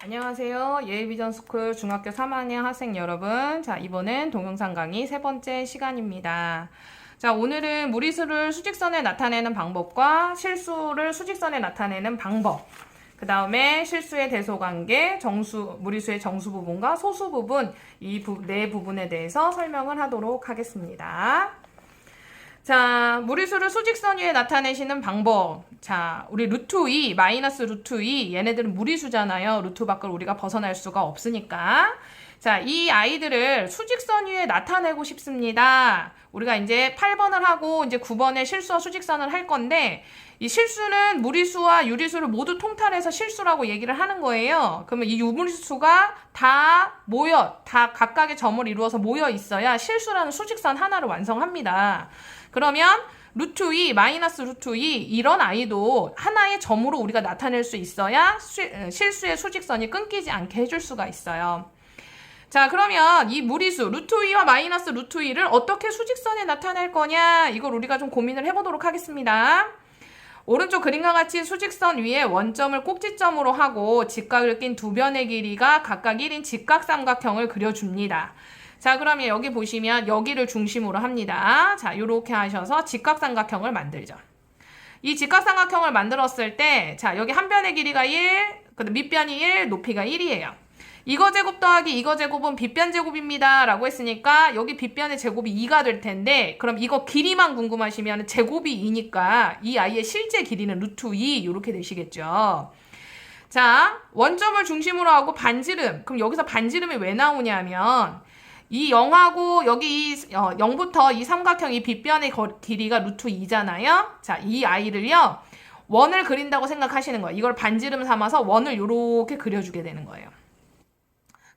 안녕하세요. 예의비전스쿨 중학교 3학년 학생 여러분. 자, 이번엔 동영상 강의 세 번째 시간입니다. 자, 오늘은 무리수를 수직선에 나타내는 방법과 실수를 수직선에 나타내는 방법, 그 다음에 실수의 대소관계, 무리수의 정수 부분과 소수 부분, 이 네 부분에 대해서 설명을 하도록 하겠습니다. 자, 무리수를 수직선 위에 나타내시는 방법. 자, 우리 루트 2, 마이너스 루트 2, 얘네들은 무리수잖아요. 루트 밖을 우리가 벗어날 수가 없으니까. 자, 이 아이들을 수직선 위에 나타내고 싶습니다. 우리가 이제 8번을 하고 이제 9번에 실수와 수직선을 할 건데, 이 실수는 무리수와 유리수를 모두 통틀어서 실수라고 얘기를 하는 거예요. 그러면 이 유무리수가 다 각각의 점을 이루어서 모여 있어야 실수라는 수직선 하나를 완성합니다. 그러면 루트 2, 마이너스 루트 2 이런 아이도 하나의 점으로 우리가 나타낼 수 있어야 실수의 수직선이 끊기지 않게 해줄 수가 있어요. 자, 그러면 이 무리수 루트 2와 마이너스 루트 2를 어떻게 수직선에 나타낼 거냐, 이걸 우리가 좀 고민을 해보도록 하겠습니다. 오른쪽 그림과 같이 수직선 위에 원점을 꼭지점으로 하고 직각을 낀 두 변의 길이가 각각 1인 직각삼각형을 그려줍니다. 자, 그러면 여기 보시면 여기를 중심으로 합니다. 자, 요렇게 하셔서 직각삼각형을 만들죠. 이 직각삼각형을 만들었을 때, 자, 여기 한 변의 길이가 1, 밑변이 1, 높이가 1이에요. 이거 제곱 더하기 이거 제곱은 빗변 제곱입니다 라고 했으니까 여기 빗변의 제곱이 2가 될 텐데, 그럼 이거 길이만 궁금하시면 제곱이 2니까 이 아이의 실제 길이는 루트 2 이렇게 되시겠죠. 자, 원점을 중심으로 하고 반지름. 그럼 여기서 반지름이 왜 나오냐면 이 0하고 여기 0부터 이 삼각형 이 빗변의 길이가 루트 2잖아요. 자, 이 아이를요, 원을 그린다고 생각하시는 거예요. 이걸 반지름 삼아서 원을 이렇게 그려주게 되는 거예요.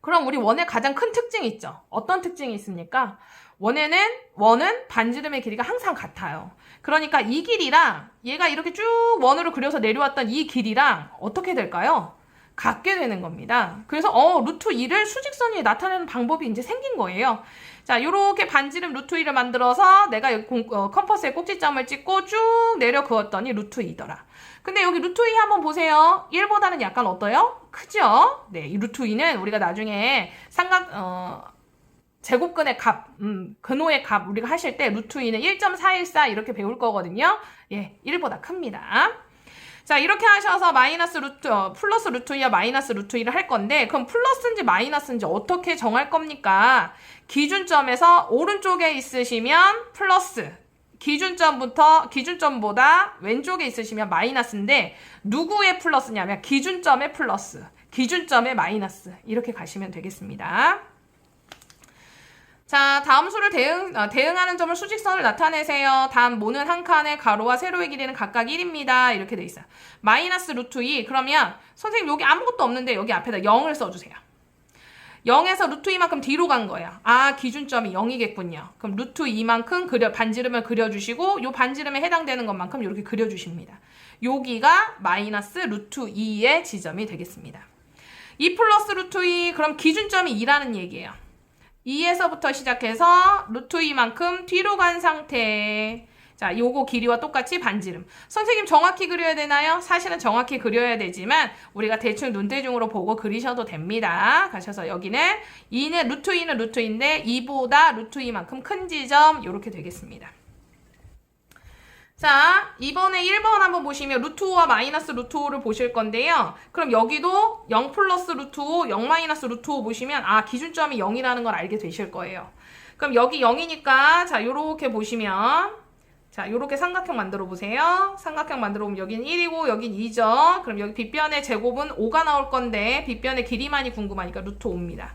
그럼 우리 원의 가장 큰 특징이 있죠. 어떤 특징이 있습니까? 원은 반지름의 길이가 항상 같아요. 그러니까 이 길이랑 얘가 이렇게 쭉 원으로 그려서 내려왔던 이 길이랑 어떻게 될까요? 같게 되는 겁니다. 그래서 루트 2를 수직선 위에 나타내는 방법이 이제 생긴 거예요. 자, 요렇게 반지름 루트 2를 만들어서 내가 여기 컴퍼스에 꼭지점을 찍고 쭉 내려 그었더니 루트 2더라. 근데 여기 루트 2 한번 보세요. 1보다는 약간 어때요? 크죠? 네, 이 루트 2는 우리가 나중에 제곱근의 값, 근호의 값 우리가 하실 때 루트 2는 1.414 이렇게 배울 거거든요. 예, 1보다 큽니다. 자, 이렇게 하셔서 플러스 루트 2와 마이너스 루트 2를 할 건데, 그럼 플러스인지 마이너스인지 어떻게 정할 겁니까? 기준점에서 오른쪽에 있으시면 플러스, 기준점보다 왼쪽에 있으시면 마이너스인데, 누구의 플러스냐면 기준점의 플러스, 기준점의 마이너스, 이렇게 가시면 되겠습니다. 자, 다음 수를 대응하는 점을 수직선을 나타내세요. 다음 모는 한 칸의 가로와 세로의 길이는 각각 1입니다. 이렇게 돼 있어요. 마이너스 루트 2. 그러면 선생님 여기 아무것도 없는데 여기 앞에다 0을 써주세요. 0에서 루트 2만큼 뒤로 간 거야. 아, 기준점이 0이겠군요. 그럼 루트 2만큼 반지름을 그려주시고, 요 반지름에 해당되는 것만큼 이렇게 그려주십니다. 여기가 마이너스 루트 2의 지점이 되겠습니다. 2 플러스 루트 2, 그럼 기준점이 2라는 얘기예요. 2에서부터 시작해서 루트 2만큼 뒤로 간 상태. 자, 요거 길이와 똑같이 반지름. 선생님 정확히 그려야 되나요? 사실은 정확히 그려야 되지만 우리가 대충 눈대중으로 보고 그리셔도 됩니다. 가셔서 여기는 루트 2는 루트 2인데 2보다 루트 2만큼 큰 지점, 요렇게 되겠습니다. 자, 이번에 1번 한번 보시면 루트 5와 마이너스 루트 5를 보실 건데요. 그럼 여기도 0 플러스 루트 5, 0 마이너스 루트 5 보시면 기준점이 0이라는 걸 알게 되실 거예요. 그럼 여기 0이니까 자, 요렇게 보시면 자, 요렇게 삼각형 만들어 보세요. 삼각형 만들어 보면 여기는 1이고 여긴 2죠. 그럼 여기 빗변의 제곱은 5가 나올 건데 빗변의 길이만이 궁금하니까 루트 5입니다.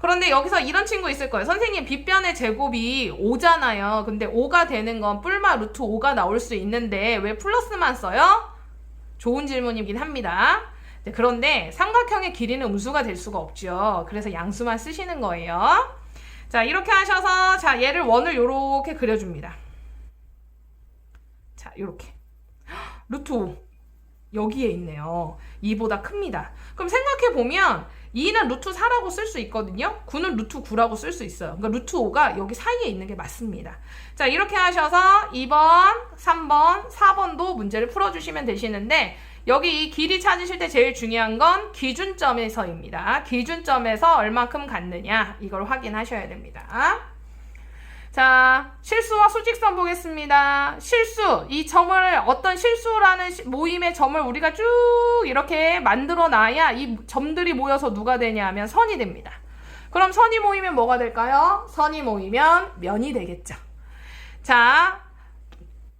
그런데 여기서 이런 친구 있을 거예요. 선생님, 빗변의 제곱이 5잖아요. 근데 5가 되는 건 뿔마 루트 5가 나올 수 있는데 왜 플러스만 써요? 좋은 질문이긴 합니다. 네, 그런데 삼각형의 길이는 음수가 될 수가 없죠. 그래서 양수만 쓰시는 거예요. 자, 이렇게 하셔서 자, 얘를 원을 요렇게 그려줍니다. 자, 요렇게. 루트 5. 여기에 있네요. 2보다 큽니다. 그럼 생각해보면 2는 루트 4라고 쓸 수 있거든요. 9는 루트 9라고 쓸 수 있어요. 그러니까 루트 5가 여기 사이에 있는 게 맞습니다. 자, 이렇게 하셔서 2번, 3번, 4번도 문제를 풀어주시면 되시는데 여기 이 길이 찾으실 때 제일 중요한 건 기준점에서입니다. 기준점에서 얼만큼 갔느냐 이걸 확인하셔야 됩니다. 자, 실수와 수직선 보겠습니다. 실수, 이 점을 어떤 실수라는 모임의 점을 우리가 쭉 이렇게 만들어 놔야 이 점들이 모여서 누가 되냐 하면 선이 됩니다. 그럼 선이 모이면 뭐가 될까요? 선이 모이면 면이 되겠죠. 자,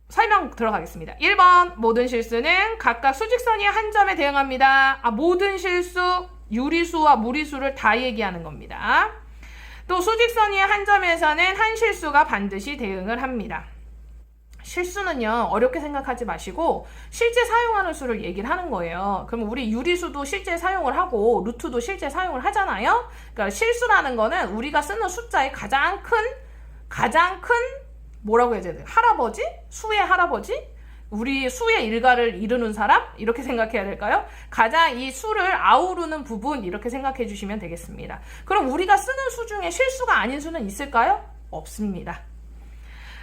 설명 들어가겠습니다. 1번 모든 실수는 각각 수직선이 한 점에 대응합니다. 모든 실수, 유리수와 무리수를 다 얘기하는 겁니다. 또 수직선이 한 점에서는 한 실수가 반드시 대응을 합니다. 실수는요, 어렵게 생각하지 마시고 실제 사용하는 수를 얘기를 하는 거예요. 그럼 우리 유리수도 실제 사용을 하고 루트도 실제 사용을 하잖아요. 그러니까 실수라는 거는 우리가 쓰는 숫자의 가장 큰 뭐라고 해야 되나? 할아버지? 수의 할아버지? 우리 수의 일가를 이루는 사람? 이렇게 생각해야 될까요? 가장 이 수를 아우르는 부분 이렇게 생각해 주시면 되겠습니다. 그럼 우리가 쓰는 수 중에 실수가 아닌 수는 있을까요? 없습니다.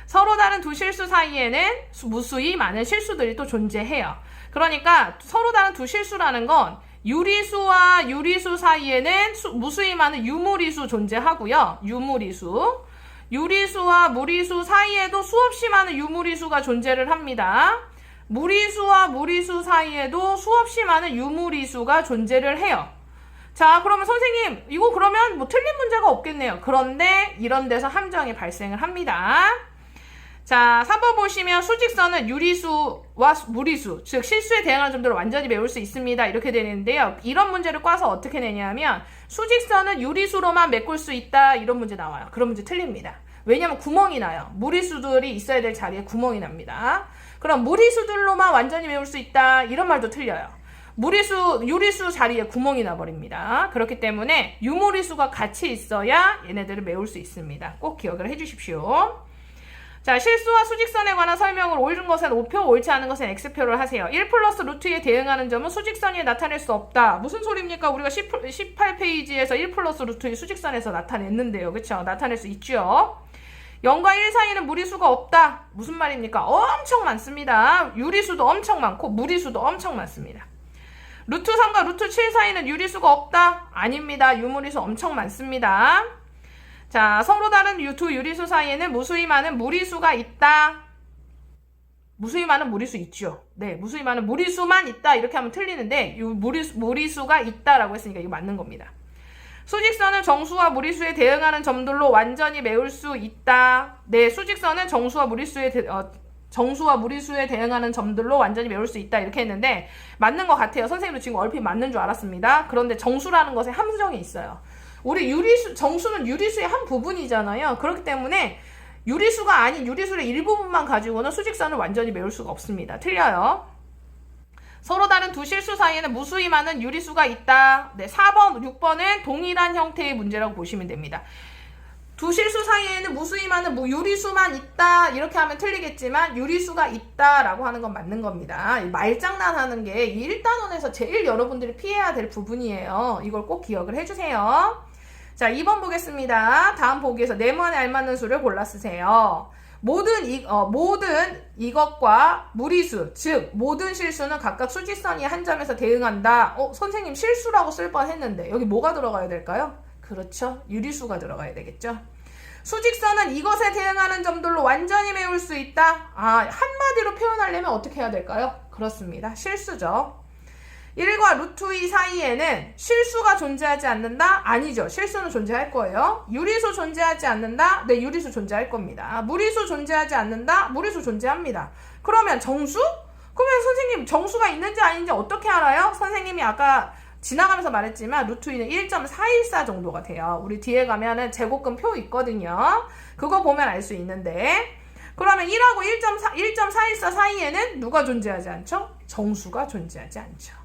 서로 다른 두 실수 사이에는 무수히 많은 실수들이 또 존재해요. 그러니까 서로 다른 두 실수라는 건 유리수와 유리수 사이에는 무수히 많은 유무리수 존재하고요. 유무리수. 유리수와 무리수 사이에도 수없이 많은 유무리수가 존재를 합니다. 무리수와 무리수 사이에도 수없이 많은 유무리수가 존재를 해요. 자, 그러면 선생님, 이거 그러면 뭐 틀린 문제가 없겠네요. 그런데 이런 데서 함정이 발생을 합니다. 자, 3번 보시면 수직선은 유리수와 무리수, 즉 실수에 대응하는 점들을 완전히 메울 수 있습니다. 이렇게 되는데요. 이런 문제를 꽈서 어떻게 내냐면 수직선은 유리수로만 메꿀 수 있다. 이런 문제 나와요. 그런 문제 틀립니다. 왜냐면 구멍이 나요. 무리수들이 있어야 될 자리에 구멍이 납니다. 그럼 무리수들로만 완전히 메울 수 있다. 이런 말도 틀려요. 유리수 자리에 구멍이 나버립니다. 그렇기 때문에 유무리수가 같이 있어야 얘네들을 메울 수 있습니다. 꼭 기억을 해주십시오. 자, 실수와 수직선에 관한 설명을 옳은 것은 O표, 옳지 않은 것은 X표를 하세요. 1 플러스 루트에 대응하는 점은 수직선이 나타낼 수 없다. 무슨 소리입니까? 우리가 18페이지에서 1 플러스 루트의 수직선에서 나타냈는데요. 그쵸? 나타낼 수 있죠. 0과 1 사이에는 무리수가 없다. 무슨 말입니까? 엄청 많습니다. 유리수도 엄청 많고 무리수도 엄청 많습니다. 루트 3과 루트 7 사이에는 유리수가 없다. 아닙니다. 유무리수 엄청 많습니다. 자, 서로 다른 두 유리수 사이에는 무수히 많은 무리수가 있다. 무수히 많은 무리수 있죠. 네, 무수히 많은 무리수만 있다. 이렇게 하면 틀리는데 무리수가 있다라고 했으니까 이거 맞는 겁니다. 수직선은 정수와 무리수에 대응하는 점들로 완전히 메울 수 있다. 네, 수직선은 정수와 무리수에 대응하는 점들로 완전히 메울 수 있다. 이렇게 했는데 맞는 것 같아요. 선생님도 지금 얼핏 맞는 줄 알았습니다. 그런데 정수라는 것에 함정이 있어요. 우리 정수는 유리수의 한 부분이잖아요. 그렇기 때문에 유리수가 아닌 유리수의 일부분만 가지고는 수직선을 완전히 메울 수가 없습니다. 틀려요. 서로 다른 두 실수 사이에는 무수히 많은 유리수가 있다. 네, 4번, 6번은 동일한 형태의 문제라고 보시면 됩니다. 두 실수 사이에는 무수히 많은 유리수만 있다. 이렇게 하면 틀리겠지만 유리수가 있다라고 하는 건 맞는 겁니다. 말장난하는 게 이 1단원에서 제일 여러분들이 피해야 될 부분이에요. 이걸 꼭 기억을 해주세요. 자, 2번 보겠습니다. 다음 보기에서 네모에 알맞는 수를 골라 쓰세요. 모든 이것과 무리수, 즉 모든 실수는 각각 수직선이 한 점에서 대응한다. 선생님 실수라고 쓸 뻔했는데 여기 뭐가 들어가야 될까요? 그렇죠. 유리수가 들어가야 되겠죠. 수직선은 이것에 대응하는 점들로 완전히 메울 수 있다. 한마디로 표현하려면 어떻게 해야 될까요? 그렇습니다. 실수죠. 1과 루트 2 사이에는 실수가 존재하지 않는다? 아니죠. 실수는 존재할 거예요. 유리수 존재하지 않는다? 네, 유리수 존재할 겁니다. 무리수 존재하지 않는다? 무리수 존재합니다. 그러면 정수? 그러면 선생님 정수가 있는지 아닌지 어떻게 알아요? 선생님이 아까 지나가면서 말했지만 루트 2는 1.414 정도가 돼요. 우리 뒤에 가면은 제곱근 표 있거든요. 그거 보면 알 수 있는데 그러면 1하고 1.414 사이에는 누가 존재하지 않죠? 정수가 존재하지 않죠.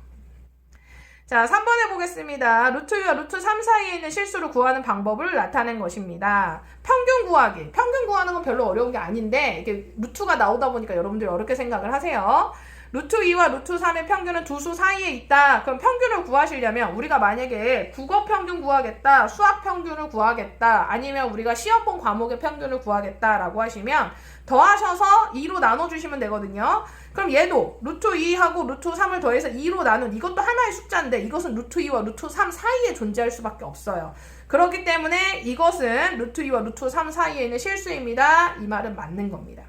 자, 3번 해보겠습니다. 루트 2와 루트 3 사이에 있는 실수를 구하는 방법을 나타낸 것입니다. 평균 구하기. 평균 구하는 건 별로 어려운 게 아닌데 이게 루트가 나오다 보니까 여러분들이 어렵게 생각을 하세요. 루트 2와 루트 3의 평균은 두 수 사이에 있다. 그럼 평균을 구하시려면 우리가 만약에 국어 평균 구하겠다, 수학 평균을 구하겠다, 아니면 우리가 시험 본 과목의 평균을 구하겠다라고 하시면 더하셔서 2로 나눠주시면 되거든요. 그럼 얘도 루트 2하고 루트 3을 더해서 2로 나눈 이것도 하나의 숫자인데 이것은 루트 2와 루트 3 사이에 존재할 수밖에 없어요. 그렇기 때문에 이것은 루트 2와 루트 3 사이에 있는 실수입니다. 이 말은 맞는 겁니다.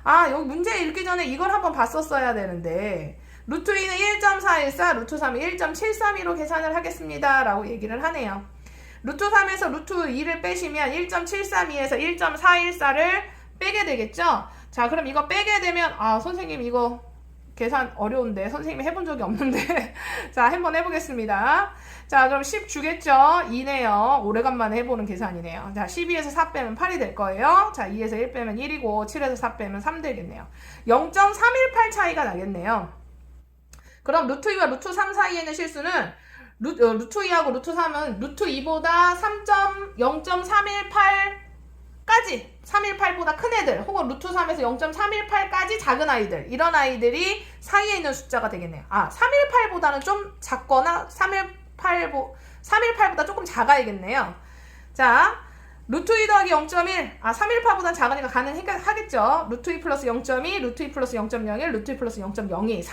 아, 여기 문제 읽기 전에 이걸 한번 봤었어야 되는데 루트 2는 1.414, 루트 3은 1.732로 계산을 하겠습니다. 라고 얘기를 하네요. 루트 3에서 루트 2를 빼시면 1.732에서 1.414를 빼게 되겠죠? 자, 그럼 이거 빼게 되면 선생님 이거 계산 어려운데 선생님이 해본 적이 없는데 자, 한번 해보겠습니다. 자, 그럼 10 주겠죠? 2네요. 오래간만에 해보는 계산이네요. 자, 12에서 4 빼면 8이 될 거예요. 자, 2에서 1 빼면 1이고 7에서 4 빼면 3 되겠네요. 0.318 차이가 나겠네요. 그럼 루트 2와 루트 3 사이에 있는 실수는 루트 2하고 루트 3은 루트 2보다 0.318까지 318보다 큰 애들 혹은 루트 3에서 0.318까지 작은 아이들 이런 아이들이 사이에 있는 숫자가 되겠네요. 318보다는 좀 작거나 318보다 조금 작아야겠네요. 자, 루트 2 더하기 0.1 318보다 작으니까 가능하겠죠. 루트 2 플러스 0.2 루트 2 플러스 0.01 루트 2 플러스 0.02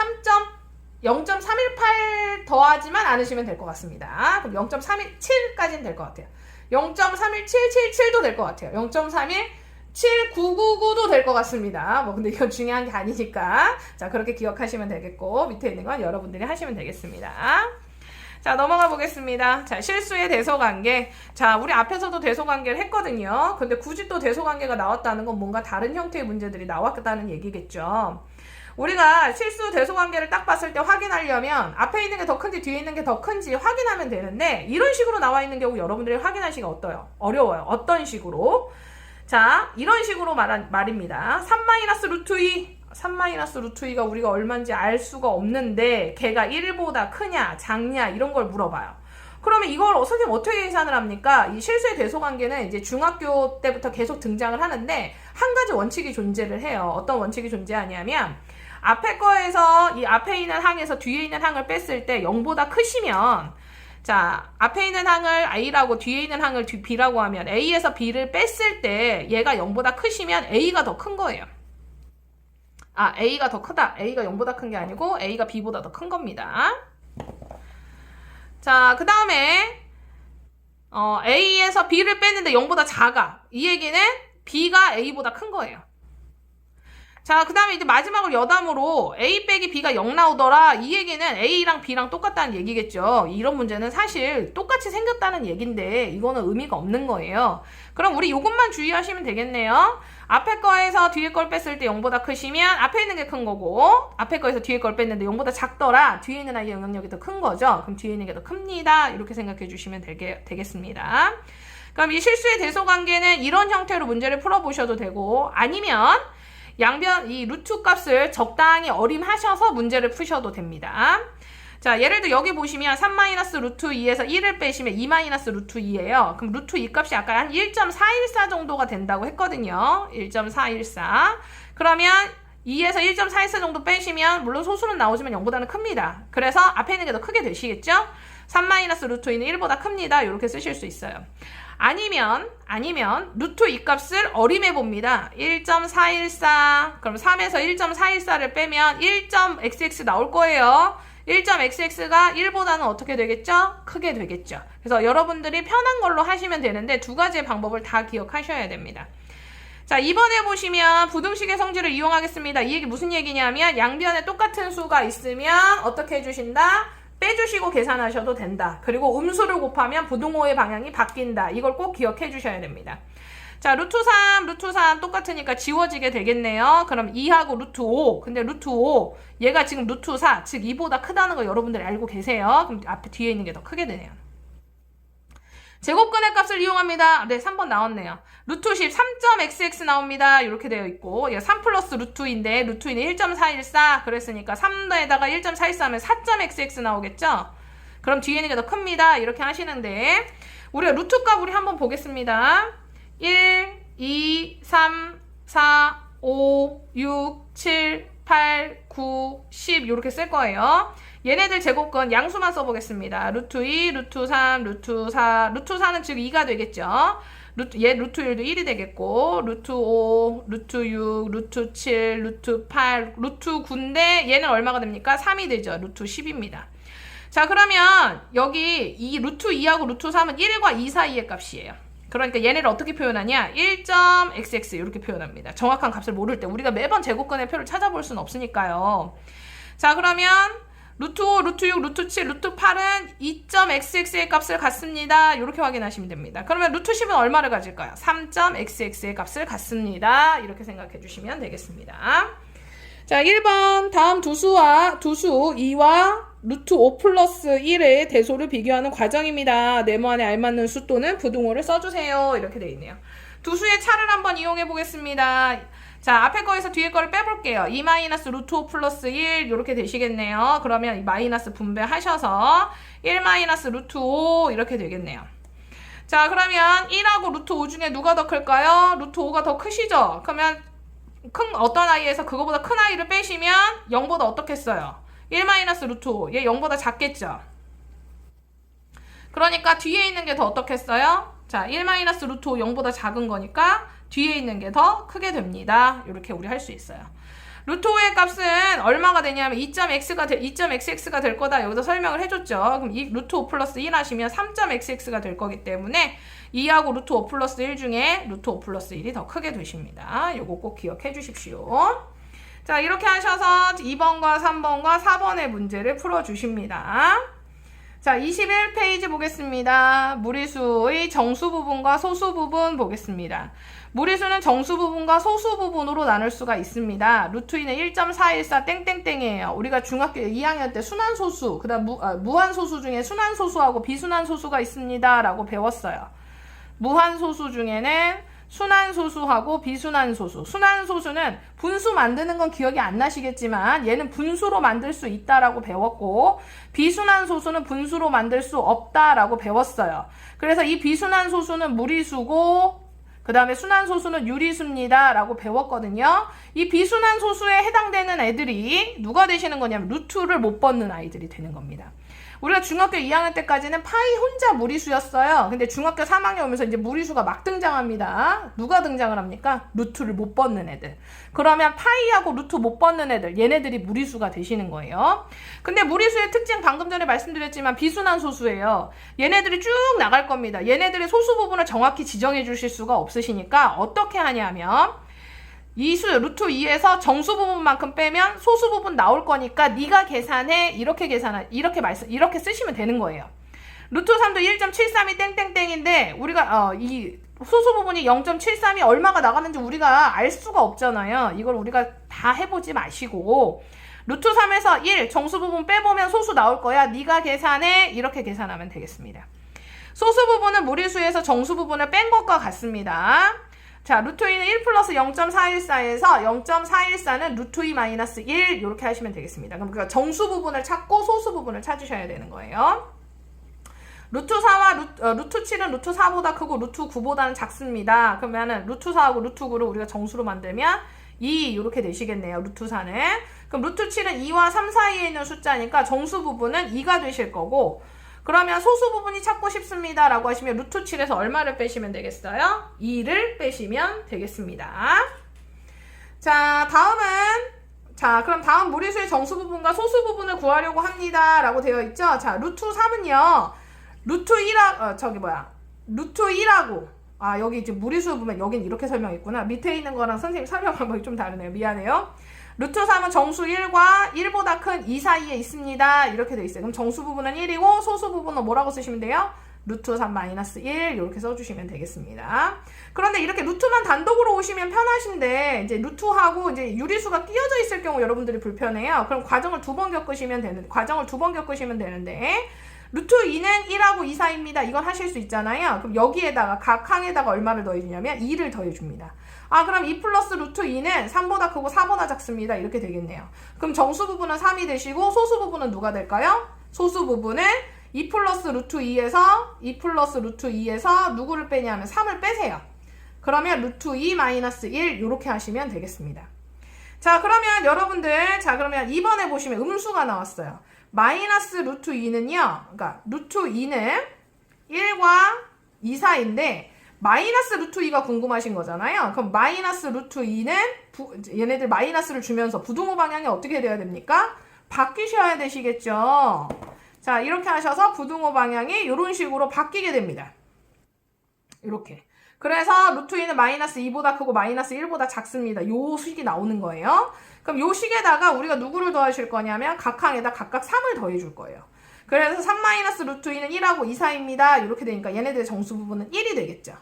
0.318 더하지만 않으시면 될 것 같습니다. 그럼 0.317까지는 될 것 같아요. 0.31777도 될 것 같아요. 0.3179999도 될 것 같습니다. 근데 이건 중요한 게 아니니까. 자, 그렇게 기억하시면 되겠고, 밑에 있는 건 여러분들이 하시면 되겠습니다. 자, 넘어가 보겠습니다. 자, 실수의 대소관계. 자, 우리 앞에서도 대소관계를 했거든요. 근데 굳이 또 대소관계가 나왔다는 건 뭔가 다른 형태의 문제들이 나왔다는 얘기겠죠. 우리가 실수 대소관계를 딱 봤을 때 확인하려면 앞에 있는 게 더 큰지 뒤에 있는 게 더 큰지 확인하면 되는데 이런 식으로 나와 있는 경우 여러분들이 확인하시기가 어려워요. 어떤 식으로? 자, 이런 식으로 말입니다. 3-루트 2 3-루트 2가 우리가 얼마인지 알 수가 없는데 걔가 1보다 크냐 작냐 이런 걸 물어봐요. 그러면 이걸 선생님 어떻게 계산을 합니까? 이 실수의 대소관계는 이제 중학교 때부터 계속 등장을 하는데 한 가지 원칙이 존재를 해요. 어떤 원칙이 존재하냐면 앞에 거에서 이 앞에 있는 항에서 뒤에 있는 항을 뺐을 때 0보다 크시면 자, 앞에 있는 항을 A라고 뒤에 있는 항을 B라고 하면 A에서 B를 뺐을 때 얘가 0보다 크시면 A가 더 큰 거예요. A가 더 크다. A가 0보다 큰 게 아니고 A가 B보다 더 큰 겁니다. 자, 그 다음에 A에서 B를 뺐는데 0보다 작아. 이 얘기는 B가 A보다 큰 거예요. 자, 그 다음에 이제 마지막으로 여담으로 A 빼기 B가 0 나오더라. 이 얘기는 A랑 B랑 똑같다는 얘기겠죠. 이런 문제는 사실 똑같이 생겼다는 얘기인데 이거는 의미가 없는 거예요. 그럼 우리 이것만 주의하시면 되겠네요. 앞에 거에서 뒤에 걸 뺐을 때 0보다 크시면 앞에 있는 게 큰 거고 앞에 거에서 뒤에 걸 뺐는데 0보다 작더라. 뒤에 있는 아이의 영향력이 더 큰 거죠. 그럼 뒤에 있는 게 더 큽니다. 이렇게 생각해 주시면 되겠습니다. 그럼 이 실수의 대소관계는 이런 형태로 문제를 풀어보셔도 되고 아니면 양변 이 루트 값을 적당히 어림하셔서 문제를 푸셔도 됩니다. 자, 예를 들어 여기 보시면 3-루트 2에서 1을 빼시면 2-루트 2예요. 그럼 루트 2 값이 아까 한 1.414 정도가 된다고 했거든요. 1.414. 그러면 2에서 1.414 정도 빼시면 물론 소수는 나오지만 0보다는 큽니다. 그래서 앞에 있는 게 더 크게 되시겠죠? 3-루트 2는 1보다 큽니다. 이렇게 쓰실 수 있어요. 아니면 루트 2 값을 어림해 봅니다. 1.414 그럼 3에서 1.414를 빼면 1.xx 나올 거예요. 1.xx가 1보다는 어떻게 되겠죠? 크게 되겠죠. 그래서 여러분들이 편한 걸로 하시면 되는데 두 가지의 방법을 다 기억하셔야 됩니다. 자, 이번에 보시면 부등식의 성질을 이용하겠습니다. 이 얘기 무슨 얘기냐면 양변에 똑같은 수가 있으면 어떻게 해주신다? 빼주시고 계산하셔도 된다. 그리고 음수를 곱하면 부등호의 방향이 바뀐다. 이걸 꼭 기억해 주셔야 됩니다. 자, 루트 3 똑같으니까 지워지게 되겠네요. 그럼 2하고 루트 5. 근데 루트 5, 얘가 지금 루트 4, 즉 2보다 크다는 거 여러분들이 알고 계세요. 그럼 앞에 뒤에 있는 게 더 크게 되네요. 제곱근의 값을 이용합니다. 네, 3번 나왔네요. 루트 10, 3.xx 나옵니다. 이렇게 되어 있고, 얘가 3 플러스 루트인데, 루트인이 1.414. 그랬으니까 3에다가 1.414 하면 4.xx 나오겠죠? 그럼 뒤에 있는 게 더 큽니다. 이렇게 하시는데, 우리가 루트 값 우리 한번 보겠습니다. 1, 2, 3, 4, 5, 6, 7, 8, 9, 10 이렇게 쓸 거예요. 얘네들 제곱근 양수만 써보겠습니다. 루트 2, 루트 3, 루트 4, 루트 4는 즉 2가 되겠죠. 얘 루트 1도 1이 되겠고, 루트 5, 루트 6, 루트 7, 루트 8, 루트 9인데 얘는 얼마가 됩니까? 3이 되죠. 루트 10입니다. 자, 그러면 여기 이 루트 2하고 루트 3은 1과 2 사이의 값이에요. 그러니까 얘네를 어떻게 표현하냐? 1.xx 이렇게 표현합니다. 정확한 값을 모를 때 우리가 매번 제곱근의 표를 찾아볼 수는 없으니까요. 자, 그러면 루트 5, 루트 6, 루트 7, 루트 8은 2.xx의 값을 갖습니다. 이렇게 확인하시면 됩니다. 그러면 루트 10은 얼마를 가질까요? 3.xx의 값을 갖습니다. 이렇게 생각해 주시면 되겠습니다. 자, 1번 다음 두수 2와 루트 5 플러스 1의 대소를 비교하는 과정입니다. 네모 안에 알맞는 수 또는 부등호를 써주세요. 이렇게 되어 있네요. 두수의 차를 한번 이용해 보겠습니다. 자, 앞에 거에서 뒤에 거를 빼볼게요. 2 마이너스 루트 5 플러스 1 이렇게 되시겠네요. 그러면 이 마이너스 분배하셔서 1 마이너스 루트 5 이렇게 되겠네요. 자, 그러면 1하고 루트 5 중에 누가 더 클까요? 루트 5가 더 크시죠? 그러면 어떤 아이에서 그거보다 큰 아이를 빼시면 0보다 어떻겠어요? 1 마이너스 루트 5. 얘 0보다 작겠죠? 그러니까 뒤에 있는 게 더 어떻겠어요? 자, 1 마이너스 루트 5 0보다 작은 거니까 뒤에 있는 게 더 크게 됩니다. 이렇게 우리 할 수 있어요. 루트 5의 값은 얼마가 되냐면 2.xx가 될 거다. 여기서 설명을 해줬죠. 그럼 이 루트 5 플러스 1 하시면 3.xx가 될 거기 때문에 2하고 루트 5 플러스 1 중에 루트 5 플러스 1이 더 크게 되십니다. 요거 꼭 기억해 주십시오. 자, 이렇게 하셔서 2번과 3번과 4번의 문제를 풀어주십니다. 자, 21페이지 보겠습니다. 무리수의 정수 부분과 소수 부분 보겠습니다. 무리수는 정수 부분과 소수 부분으로 나눌 수가 있습니다. 루트 2는 1.414 땡땡땡이에요. 우리가 중학교 2학년 때 순환소수, 그 다음 무한소수 중에 순환소수하고 비순환소수가 있습니다. 라고 배웠어요. 무한소수 중에는 순환소수하고 비순환소수. 순환소수는 분수 만드는 건 기억이 안 나시겠지만 얘는 분수로 만들 수 있다라고 배웠고, 비순환소수는 분수로 만들 수 없다라고 배웠어요. 그래서 이 비순환소수는 무리수고 그 다음에 순환소수는 유리수입니다 라고 배웠거든요. 이 비순환소수에 해당되는 애들이 누가 되시는 거냐면 루트를 못 벗는 아이들이 되는 겁니다. 우리가 중학교 2학년 때까지는 파이 혼자 무리수였어요. 근데 중학교 3학년 오면서 이제 무리수가 막 등장합니다. 누가 등장을 합니까? 루트를 못 벗는 애들. 그러면 파이하고 루트 못 벗는 애들, 얘네들이 무리수가 되시는 거예요. 근데 무리수의 특징 방금 전에 말씀드렸지만 비순환 소수예요. 얘네들이 쭉 나갈 겁니다. 얘네들의 소수 부분을 정확히 지정해 주실 수가 없으시니까 어떻게 하냐면 루트 2에서 정수 부분만큼 빼면 소수 부분 나올 거니까 네가 계산해. 이렇게 쓰시면 되는 거예요. 루트 3도 1.73이 땡땡땡인데 우리가 이 소수 부분이 0.73이 얼마가 나가는지 우리가 알 수가 없잖아요. 이걸 우리가 다 해보지 마시고 루트 3에서 1 정수 부분 빼보면 소수 나올 거야. 네가 계산해. 이렇게 계산하면 되겠습니다. 소수 부분은 무리수에서 정수 부분을 뺀 것과 같습니다. 자, 루트 2는 1 플러스 0.414에서 0.414는 루트 2 마이너스 1 이렇게 하시면 되겠습니다. 그럼 그러니까 정수 부분을 찾고 소수 부분을 찾으셔야 되는 거예요. 루트 4와 루트 7은 루트 4보다 크고 루트 9보다는 작습니다. 그러면은 루트 4하고 루트 9를 우리가 정수로 만들면 2 이렇게 되시겠네요. 루트 4는. 그럼 루트 7은 2와 3 사이에 있는 숫자니까 정수 부분은 2가 되실 거고, 그러면 소수 부분이 찾고 싶습니다 라고 하시면 루트 7에서 얼마를 빼시면 되겠어요? 2를 빼시면 되겠습니다. 자, 그럼 다음 무리수의 정수 부분과 소수 부분을 구하려고 합니다 라고 되어 있죠. 자, 루트 3은요 루트 1하고 여기 이제 무리수 보면 여긴 이렇게 설명했구나. 밑에 있는 거랑 선생님 설명 방법이 좀 다르네요. 미안해요. 루트 3은 정수 1과 1보다 큰 2 사이에 있습니다. 이렇게 돼 있어요. 그럼 정수 부분은 1이고 소수 부분은 뭐라고 쓰시면 돼요? 루트 3 마이너스 1 이렇게 써주시면 되겠습니다. 그런데 이렇게 루트만 단독으로 오시면 편하신데 이제 루트하고 이제 유리수가 끼어져 있을 경우 여러분들이 불편해요. 그럼 과정을 두 번 겪으시면 되는데 루트 2는 1하고 2 사이입니다. 이건 하실 수 있잖아요. 그럼 여기에다가 각 항에다가 얼마를 더해주냐면 2를 더해줍니다. 그럼 2 플러스 루트 2는 3보다 크고 4보다 작습니다. 이렇게 되겠네요. 그럼 정수 부분은 3이 되시고 소수 부분은 누가 될까요? 소수 부분은 2 플러스 루트 2에서 누구를 빼냐면 3을 빼세요. 그러면 루트 2 마이너스 1 이렇게 하시면 되겠습니다. 자, 그러면 여러분들, 자, 그러면 2번에 보시면 음수가 나왔어요. 마이너스 루트 2는요, 그러니까 루트 2는 1과 2 사이인데, 마이너스 루트 2가 궁금하신 거잖아요. 그럼 마이너스 루트 2는, 얘네들 마이너스를 주면서 부등호 방향이 어떻게 돼야 됩니까? 바뀌셔야 되시겠죠. 자, 이렇게 하셔서 부등호 방향이 이런 식으로 바뀌게 됩니다. 이렇게. 그래서 루트 2는 마이너스 2보다 크고 마이너스 1보다 작습니다. 요 식이 나오는 거예요. 그럼 요 식에다가 우리가 누구를 더하실 거냐면 각항에다 각각 3을 더해줄 거예요. 그래서 3 마이너스 루트 2는 1하고 2 사이입니다. 이렇게 되니까 얘네들의 정수 부분은 1이 되겠죠.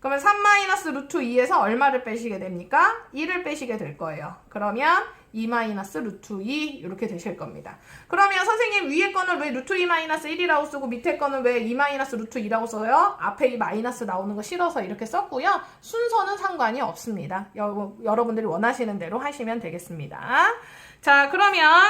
그러면 3 마이너스 루트 2에서 얼마를 빼시게 됩니까? 1을 빼시게 될 거예요. 그러면 2 마이너스 루트 2 이렇게 되실 겁니다. 그러면 선생님 위에 거는 왜 루트 2 마이너스 1이라고 쓰고 밑에 거는 왜 2 마이너스 루트 2라고 써요? 앞에 이 마이너스 나오는 거 싫어서 이렇게 썼고요. 순서는 상관이 없습니다. 여러분들이 원하시는 대로 하시면 되겠습니다. 자, 그러면